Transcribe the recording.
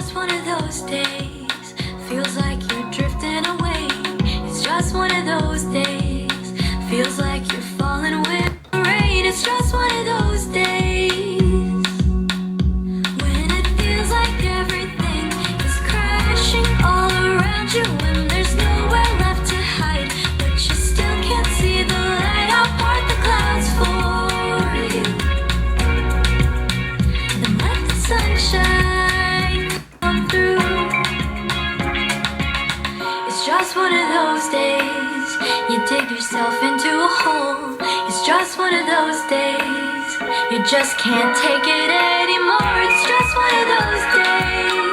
just one of those days. Feels like you're drifting away. It's just one of those days. Feels like you're falling with the rain. It's just one of those days. When it feels like everything is crashing all around you, and there's nowhere left to hide, but you still can't see the light. I'll part the clouds for you, then let the sunshine come through. It's just one of those days. You dig yourself into a hole. It's just one of those days. You just can't take it anymore. It's just one of those days.